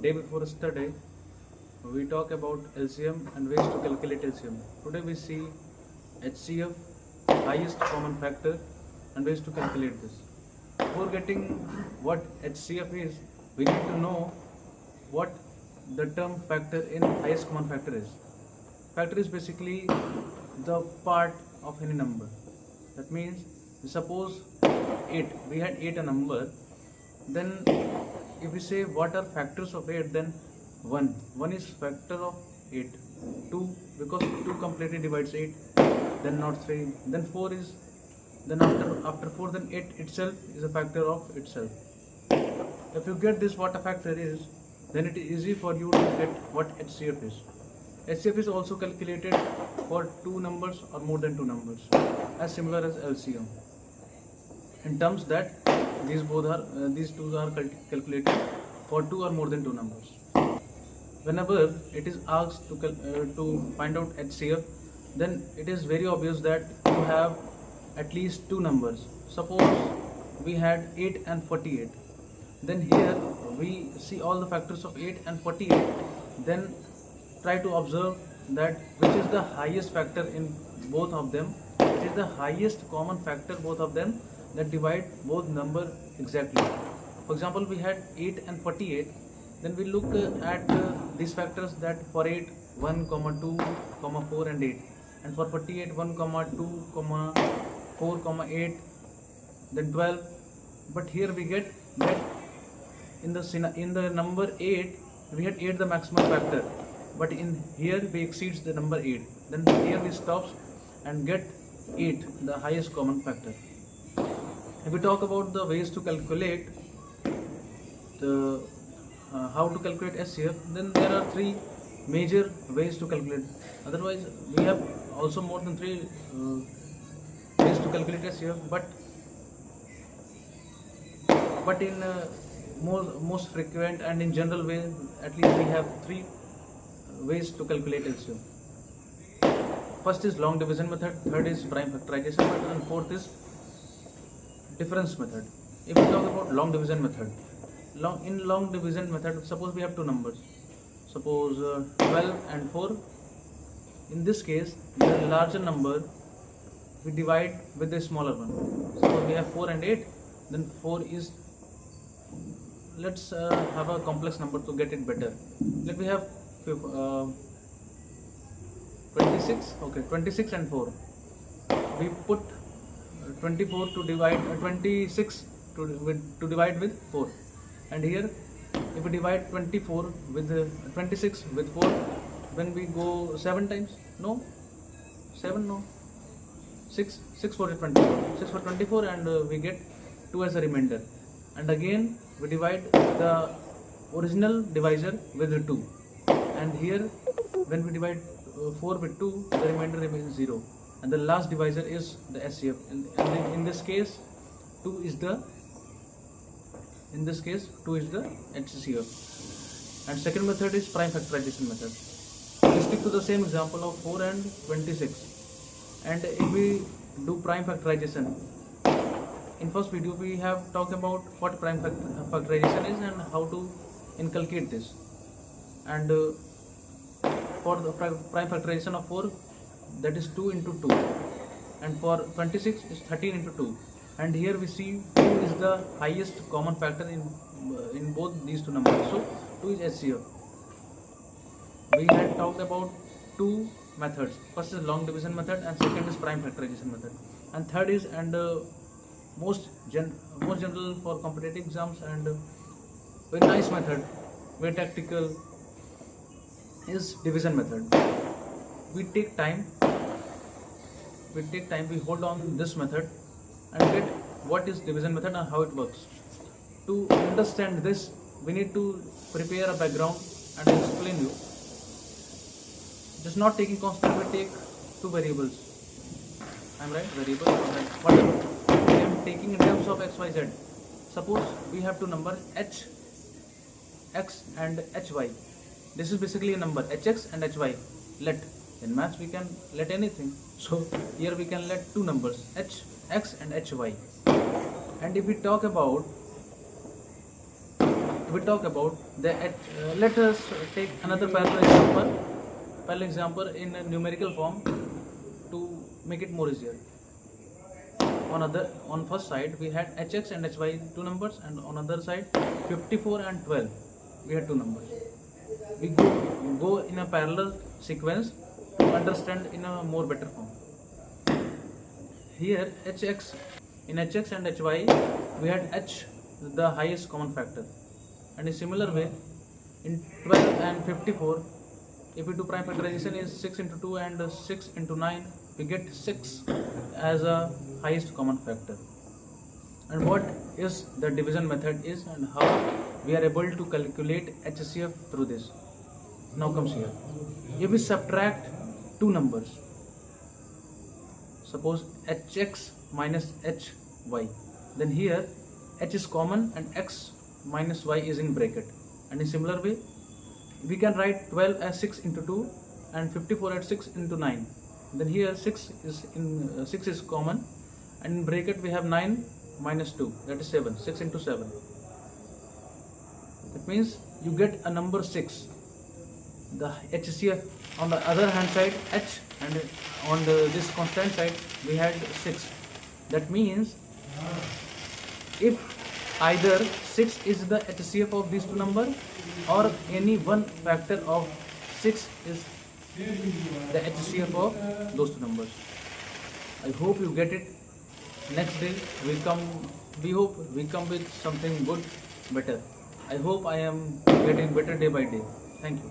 Day before yesterday, we talk about LCM and ways to calculate LCM. Today we see HCF, highest common factor, and ways to calculate this. Before getting what HCF is, we need to know what the term factor in highest common factor is. Factor is basically the part of any number. That means, suppose 8, we had 8 a number, then if we say what are factors of 8, then 1 is factor of 8, 2 because 2 completely divides 8, then not 3, then 4 is, then after 4, then 8 itself is a factor of itself. If you get this what a factor is, then it is easy for you to get what HCF is. HCF is also calculated for 2 numbers or more than 2 numbers, as similar as LCM, in terms that these two are calculated for 2 or more than 2 numbers. Whenever it is asked to find out HCF, then it is very obvious that you have at least 2 numbers. Suppose we had 8 and 48. Then here we see all the factors of 8 and 48. Then try to observe that which is the highest factor in both of them. It is the highest common factor both of them that divide both number exactly. For example, we had 8 and 48. Then we look at these factors, that for 8 1, 2, 4 and 8, and for 48 1, 2, 4, 8, then 12. But here we get that in the number 8 we had 8 the maximum factor, but in here we exceeds the number 8. Then here we stops and get 8 the highest common factor. If we talk about the ways to calculate how to calculate HCF, then there are 3 major ways to calculate. Otherwise, we have also more than 3 ways to calculate HCF, but in most frequent and in general way, at least we have 3 ways to calculate LCM. First is long division method, third is prime factorization method, and fourth is difference method. If we talk about long division method, in long division method, suppose we have 2 numbers, suppose 12 and 4. In this case, the larger number we divide with the smaller one. Suppose we have 4 and 8, then 4 is, let's have a complex number to get it better. Let me have 26. Okay, 26 and 4. We put 24 to divide 26 to divide with 4, and here if we divide 24 with 26 with 4, when we go 7 times, no, 7, no, 6 for 24, 6 for 24, and we get 2 as a remainder, and again we divide the original divisor with 2, and here when we divide 4 with 2, the remainder remains 0, and the last divisor is the HCF. In this case 2 is the HCF. And second method is prime factorization method. We stick to the same example of 4 and 26, and if we do prime factorization, in first video we have talked about what prime factorization is and how to inculcate this, and for the prime factorization of 4, that is 2 into 2, and for 26 is 13 into 2, and here we see 2 is the highest common factor in both these 2 numbers, so 2 is HCF. We had talked about 2 methods. First is long division method, and second is prime factorization method, and third is, and most general for competitive exams and very nice method, very tactical, is division method. We take time, we hold on this method and get what is division method and how it works. To understand this, we need to prepare a background and explain you. Just not taking constant, we take 2 variables. I am right? Variable, right? Whatever. I am taking in terms of x, y, z. Suppose we have 2 numbers h, x and hy. This is basically a number hx and hy. Let. In maths we can let anything. So here we can let 2 numbers h, x and hy. And if we talk about we talk about the let us take another parallel example in a numerical form to make it more easier. On first side we had hx and hy two numbers, and on other side 54 and 12 we had two numbers. We go in a parallel sequence to understand in a more better form. Here in hx and hy we had h the highest common factor, and in similar way in 12 and 54 if we do prime factorization is 6 into 2 and 6 into 9, we get 6 as a highest common factor. And what is the division method is, and how we are able to calculate HCF through this. Now comes here. If we subtract two numbers, suppose hx minus hy, then here h is common and x minus y is in bracket. And in similar way, we can write 12 as 6 into 2 and 54 as 6 into 9. Then here 6 is common, and in bracket we have 9 minus 2, that is 7, 6 into 7. That means you get a number 6. The HCF on the other hand side h, and on this constant side we had 6. That means if either 6 is the HCF of these two numbers, or any one factor of 6 is the HCF of those two numbers. I hope you get it. Next day we hope we come with something good, better. I hope I am getting better day by day. Thank you.